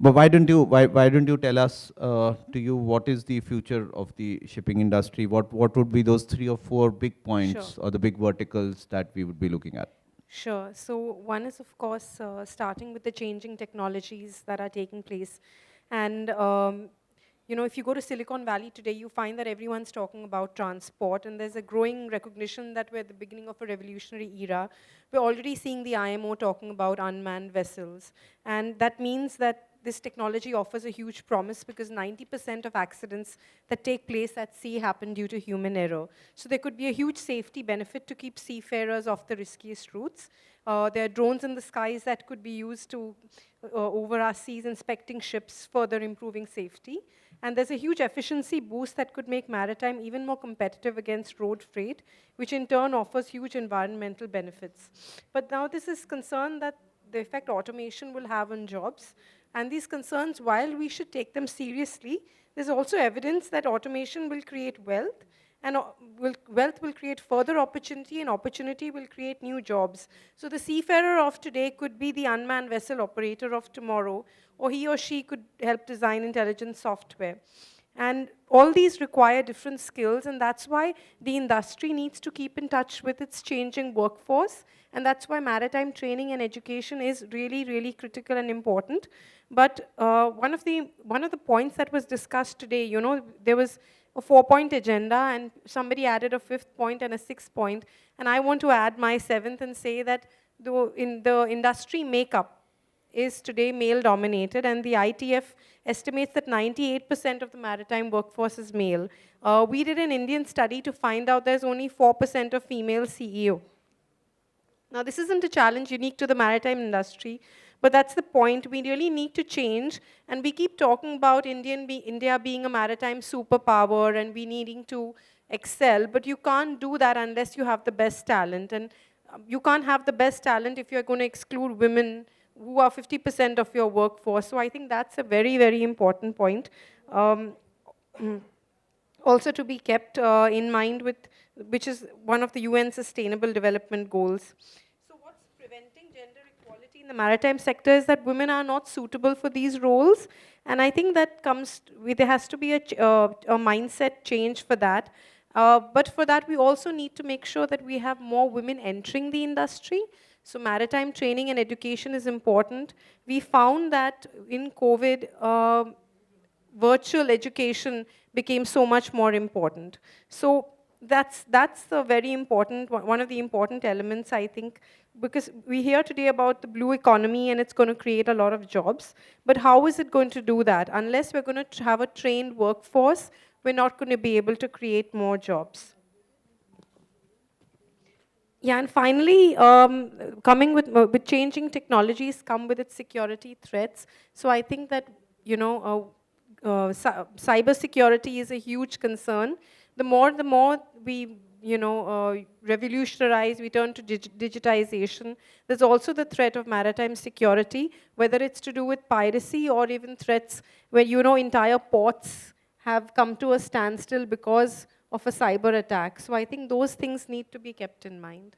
But why don't you tell us to you what is the future of the shipping industry? What would be those 3 or 4 big Sure. points or the big verticals that we would be looking at? Sure. So one is, of course, starting with the changing technologies that are taking place. And, if you go to Silicon Valley today, you find that everyone's talking about transport, and there's a growing recognition that we're at the beginning of a revolutionary era. We're already seeing the IMO talking about unmanned vessels. And that means that this technology offers a huge promise because 90% of accidents that take place at sea happen due to human error. So there could be a huge safety benefit to keep seafarers off the riskiest routes. There are drones in the skies that could be used to over our seas inspecting ships, further improving safety. And there's a huge efficiency boost that could make maritime even more competitive against road freight, which in turn offers huge environmental benefits. But now this is concern that the effect automation will have on jobs. And these concerns, while we should take them seriously, there's also evidence that automation will create wealth, and wealth will create further opportunity, and opportunity will create new jobs. So the seafarer of today could be the unmanned vessel operator of tomorrow, or he or she could help design intelligent software. And all these require different skills, and that's why the industry needs to keep in touch with its changing workforce, and that's why maritime training and education is really, really critical and important. But one of the points that was discussed today, there was a 4-point agenda, and somebody added a 5th point and a 6th point, and I want to add my 7th and say that in the industry makeup, is today male dominated, and the ITF estimates that 98% of the maritime workforce is male. We did an Indian study to find out there's only 4% of female CEO. Now, this isn't a challenge unique to the maritime industry, but that's the point. We really need to change, and we keep talking about India being a maritime superpower and we needing to excel, but you can't do that unless you have the best talent. And you can't have the best talent if you're going to exclude women who are 50% of your workforce. So I think that's a very, very important point. Um, Also to be kept in mind with, which is one of the UN Sustainable Development Goals. So what's preventing gender equality in the maritime sector is that women are not suitable for these roles, and I think that comes with, there has to be a mindset change for that. But for that, we also need to make sure that we have more women entering the industry. So maritime training and education is important. We found that in COVID, virtual education became so much more important. So that's the very important one of the important elements, I think, because we hear today about the blue economy and it's going to create a lot of jobs. But how is it going to do that? Unless we're going to have a trained workforce, we're not going to be able to create more jobs. Yeah, and finally, coming with changing technologies come with its security threats. So I think that cyber security is a huge concern. The more we revolutionize, we turn to digitization. There's also the threat of maritime security, whether it's to do with piracy or even threats where entire ports have come to a standstill because of a cyber attack. So I think those things need to be kept in mind.